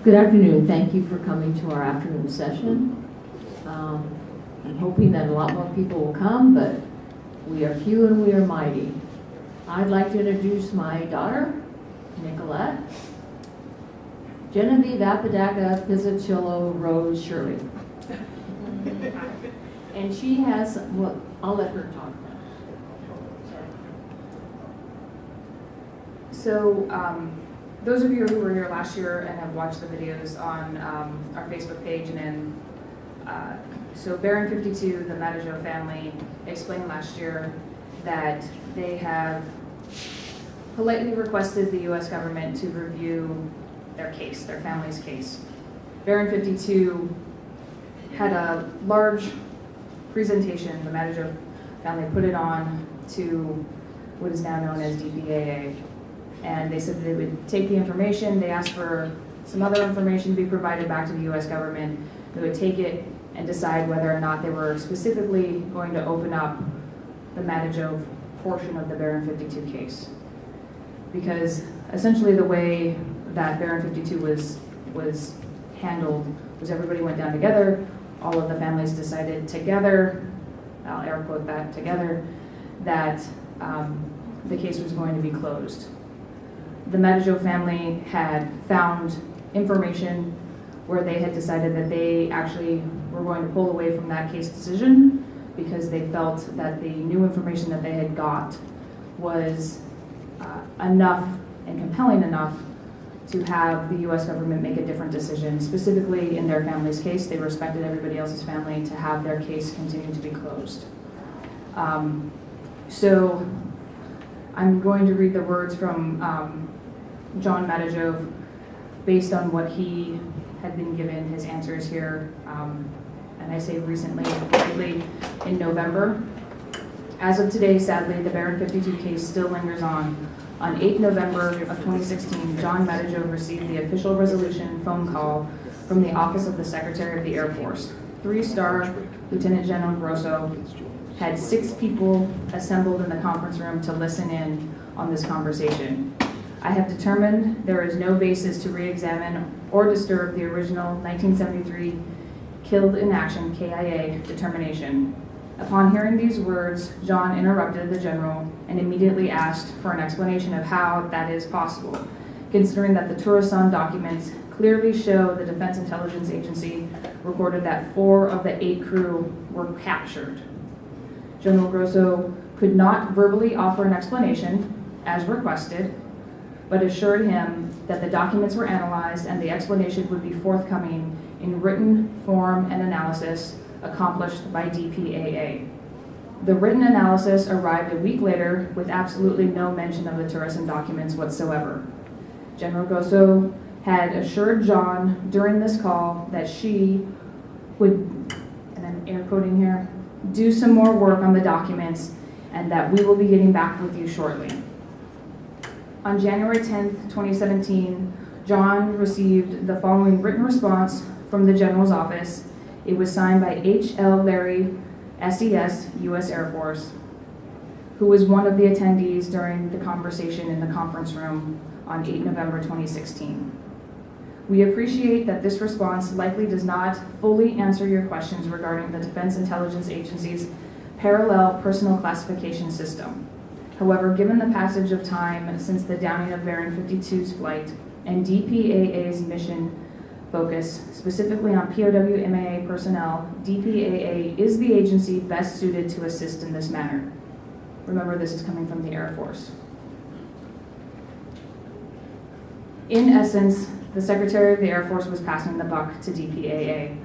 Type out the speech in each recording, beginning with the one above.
Good afternoon. Thank you for coming to our afternoon session. I'm hoping that a lot more people will come, but we are few and we are mighty. I'd like to introduce my daughter, Nicolette, Genevieve Apodaca Pizzacillo Rose Shirley. And she has, well, I'll let her talk now. So, those of you who were here last year and have watched the videos on our Facebook page and in, so Baron 52, the Matajo family, explained last year that they have politely requested the U.S. government to review their case, their family's case. Baron 52 had a large presentation, the Matajo family put it on to what is now known as DPAA. And they said they would take the information, they asked for some other information to be provided back to the U.S. government. They would take it and decide whether or not they were specifically going to open up the Matajo portion of the Baron 52 case. Because essentially the way that Baron 52 was handled was everybody went down together, all of the families decided together, I'll air quote that, together, that the case was going to be closed. The Matajo family had found information where they had decided that they actually were going to pull away from that case decision because they felt that the new information that they had got was enough and compelling enough to have the U.S. government make a different decision. Specifically in their family's case, they respected everybody else's family to have their case continue to be closed. So I'm going to read the words from John Matajo based on what he had been given his answers here, and I say recently, lately in November. As of today, sadly, the Baron 52 case still lingers on. On 8 November of 2016, John Matajo received the official resolution phone call from the Office of the Secretary of the Air Force. 3-star Lieutenant General Grosso had 6 people assembled in the conference room to listen in on this conversation. I have determined there is no basis to re-examine or disturb the original 1973 Killed in Action, KIA, determination. Upon hearing these words, John interrupted the general and immediately asked for an explanation of how that is possible, considering that the Tucson documents clearly show the Defense Intelligence Agency recorded that 4 of the 8 crew were captured. General Grosso could not verbally offer an explanation, as requested, but assured him that the documents were analyzed and the explanation would be forthcoming in written form and analysis accomplished by DPAA. The written analysis arrived a week later with absolutely no mention of the Tucson documents whatsoever. General Grosso had assured John during this call that she would, and I'm air quoting here, do some more work on the documents and that we will be getting back with you shortly. On January 10th, 2017, John received the following written response from the General's office. It was signed by H.L. Larry, SES, U.S. Air Force, who was one of the attendees during the conversation in the conference room on 8 November 2016. We appreciate that this response likely does not fully answer your questions regarding the Defense Intelligence Agency's parallel personal classification system. However, given the passage of time since the downing of Baron 52's flight and DPAA's mission focus specifically on POW MAA personnel, DPAA is the agency best suited to assist in this manner. Remember, this is coming from the Air Force. In essence, the Secretary of the Air Force was passing the buck to DPAA.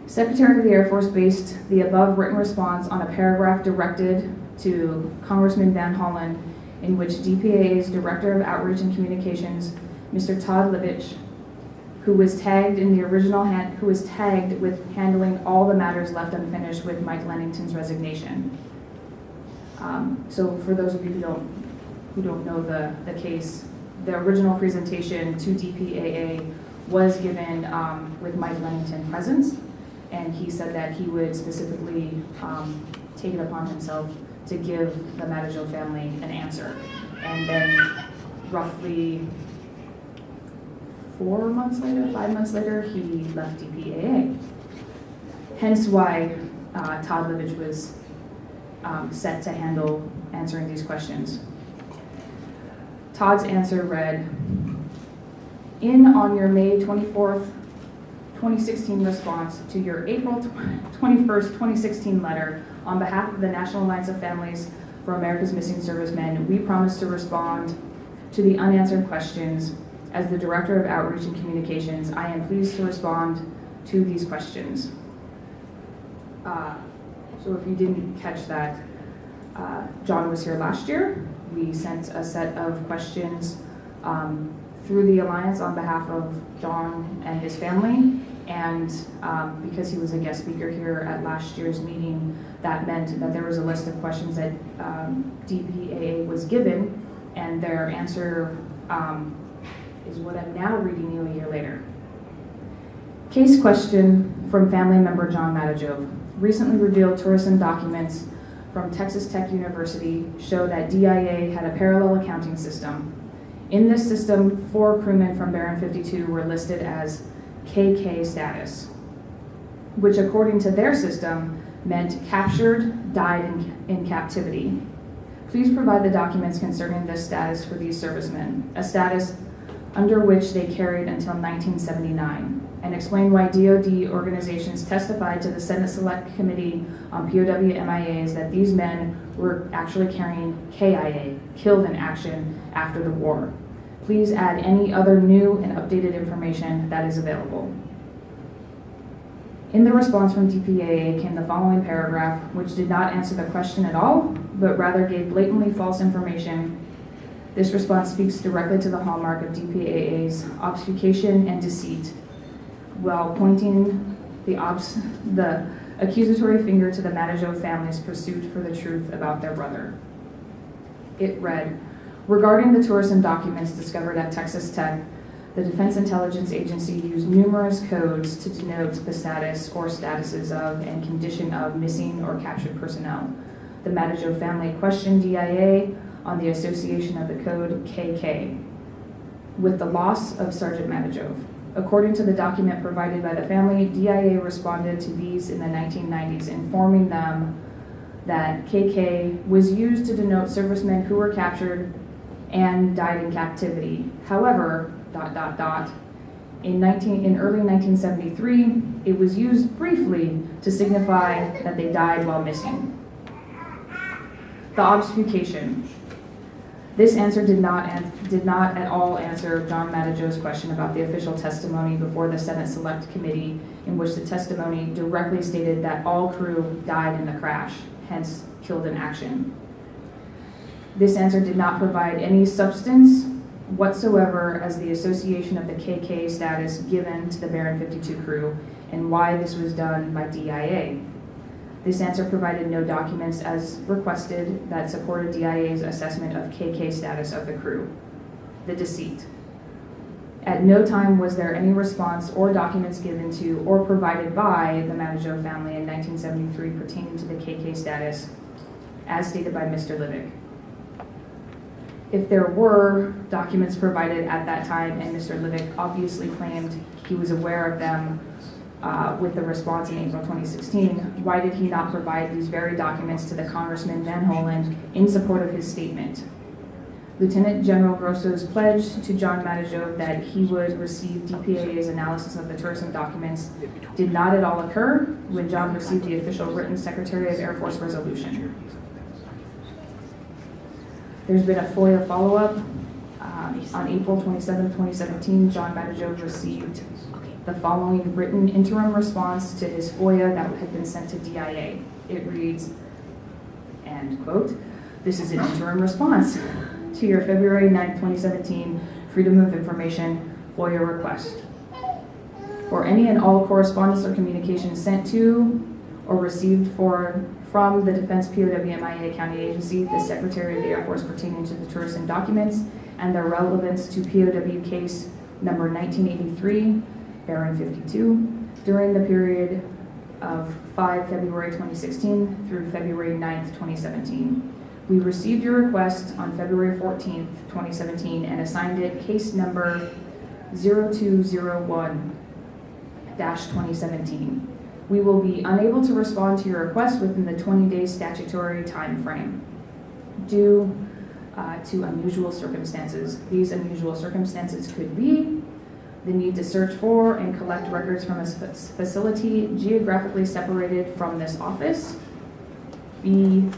Secretary of the Air Force based the above written response on a paragraph directed to Congressman Van Hollen in which DPAA's Director of Outreach and Communications, Mr. Todd Livich, who was tagged with handling all the matters left unfinished with Mike Lennington's resignation. So for those of you who don't know the case, the original presentation to DPAA was given with Mike Lennington present, and he said that he would specifically take it upon himself to give the Matajo family an answer. And then roughly 4 months later, 5 months later, he left DPAA. Hence why Todd Livich was set to handle answering these questions. Todd's answer read, on your May 24th, 2016 response to your April 21st, 2016 letter, on behalf of the National Alliance of Families for America's Missing Servicemen, we promise to respond to the unanswered questions. As the Director of Outreach and Communications, I am pleased to respond to these questions. So if you didn't catch that, John was here last year. We sent a set of questions through the Alliance on behalf of John and his family. And because he was a guest speaker here at last year's meeting, that meant that there was a list of questions that DPAA was given, and their answer is what I'm now reading you a year later. Case question from family member John Matajov. Recently revealed tourism documents from Texas Tech University show that DIA had a parallel accounting system. In this system, 4 crewmen from Baron 52 were listed as KK status, which according to their system meant captured, died in captivity. Please provide the documents concerning this status for these servicemen, a status under which they carried until 1979, and explain why DoD organizations testified to the Senate Select Committee on POW MIAs that these men were actually carrying KIA, killed in action, after the war. Please add any other new and updated information that is available. In the response from DPAA came the following paragraph, which did not answer the question at all, but rather gave blatantly false information. This response speaks directly to the hallmark of DPAA's obfuscation and deceit, while pointing the accusatory finger to the Matajov family's pursuit for the truth about their brother. It read, regarding the tourism documents discovered at Texas Tech, the Defense Intelligence Agency used numerous codes to denote the status or statuses of and condition of missing or captured personnel. The Matajov family questioned DIA on the association of the code KK with the loss of Sergeant Matajov. According to the document provided by the family, DIA responded to these in the 1990s, informing them that KK was used to denote servicemen who were captured and died in captivity. However, in early 1973, it was used briefly to signify that they died while missing. The obfuscation. This answer did not at all answer John Matajov's question about the official testimony before the Senate Select Committee, in which the testimony directly stated that all crew died in the crash, hence killed in action. This answer did not provide any substance whatsoever as the association of the KK status given to the Baron 52 crew and why this was done by DIA. This answer provided no documents as requested that supported DIA's assessment of KK status of the crew. The deceit. At no time was there any response or documents given to or provided by the Matajov family in 1973 pertaining to the KK status, as stated by Mr. Livich. If there were documents provided at that time, and Mr. Livich obviously claimed he was aware of them with the response in April 2016, why did he not provide these very documents to the Congressman Van Hollen in support of his statement? Lieutenant General Grosso's pledge to John Matajov that he would receive DPAA's analysis of the tourism documents did not at all occur when John received the official written Secretary of Air Force resolution. There's been a FOIA follow-up. On April 27, 2017, John Matajov received the following written interim response to his FOIA that had been sent to DIA. It reads, and quote, "This is an interim response to your February 9, 2017 Freedom of Information FOIA request. For any and all correspondence or communication sent to or received from the Defense POW MIA County Agency, the Secretary of the Air Force pertaining to the tourism documents and their relevance to POW case number 1983, Baron 52, during the period of 5 February 2016 through February 9th, 2017. We received your request on February 14th, 2017, and assigned it case number 0201-2017. We will be unable to respond to your request within the 20-day statutory time frame due to unusual circumstances. These unusual circumstances could be the need to search for and collect records from a facility geographically separated from this office, B,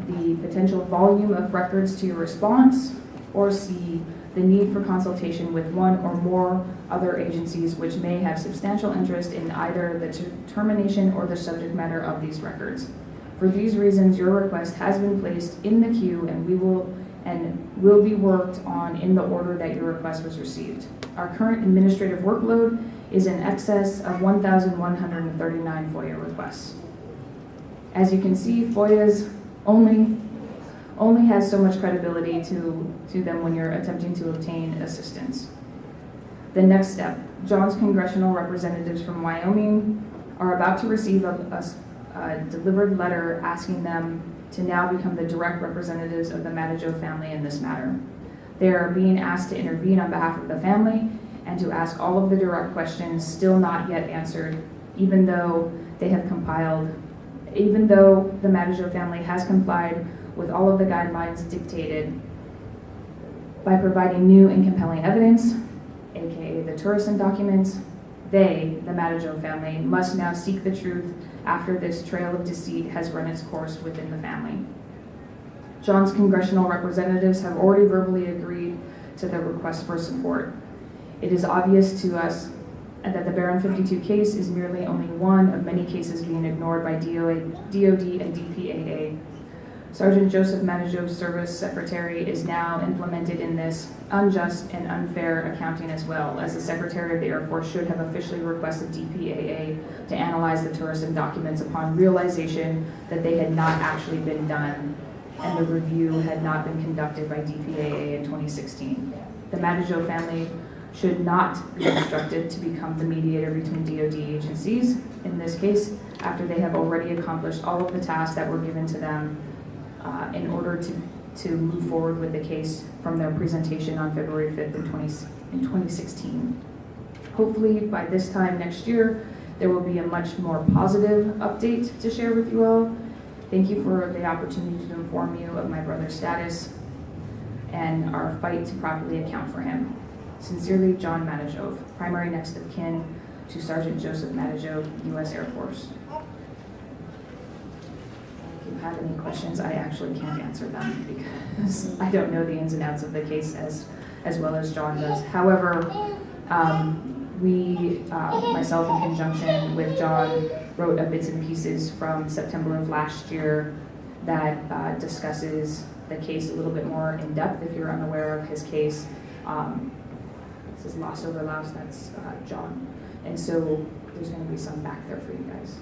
the potential volume of records to your response, or C, the need for consultation with one or more other agencies which may have substantial interest in either the determination or the subject matter of these records. For these reasons, your request has been placed in the queue and will be worked on in the order that your request was received. Our current administrative workload is in excess of 1,139 FOIA requests. As you can see, FOIA's only has so much credibility to them when you're attempting to obtain assistance. The next step, John's congressional representatives from Wyoming are about to receive a delivered letter asking them to now become the direct representatives of the Madijoe family in this matter. They are being asked to intervene on behalf of the family and to ask all of the direct questions still not yet answered, even though the Madijoe family has complied with all of the guidelines dictated by providing new and compelling evidence, aka the Turrison documents. They, the Madijoe family, must now seek the truth after this trail of deceit has run its course within the family. John's congressional representatives have already verbally agreed to the request for support. It is obvious to us that the Barron 52 case is merely only one of many cases being ignored by DOD and DPAA. Sergeant Joseph Madijoe's service secretary is now implemented in this unjust and unfair accounting as well, as the Secretary of the Air Force should have officially requested DPAA to analyze the Turrison documents upon realization that they had not actually been done and the review had not been conducted by DPAA in 2016. The Madijoe family should not be instructed to become the mediator between DOD agencies, in this case, after they have already accomplished all of the tasks that were given to them in order to move forward with the case from their presentation on February 5th in 2016. Hopefully by this time next year, there will be a much more positive update to share with you all. Thank you for the opportunity to inform you of my brother's status and our fight to properly account for him. Sincerely, John Madijoe, primary next of kin to Sergeant Joseph Madijoe, U.S. Air Force. If you have any questions, I actually can't answer them because I don't know the ins and outs of the case as well as John does. However, myself in conjunction with John, wrote a bits and pieces from September of last year that discusses the case a little bit more in depth if you're unaware of his case. This is Lost Over Lost, that's John. And so there's going to be some back there for you guys.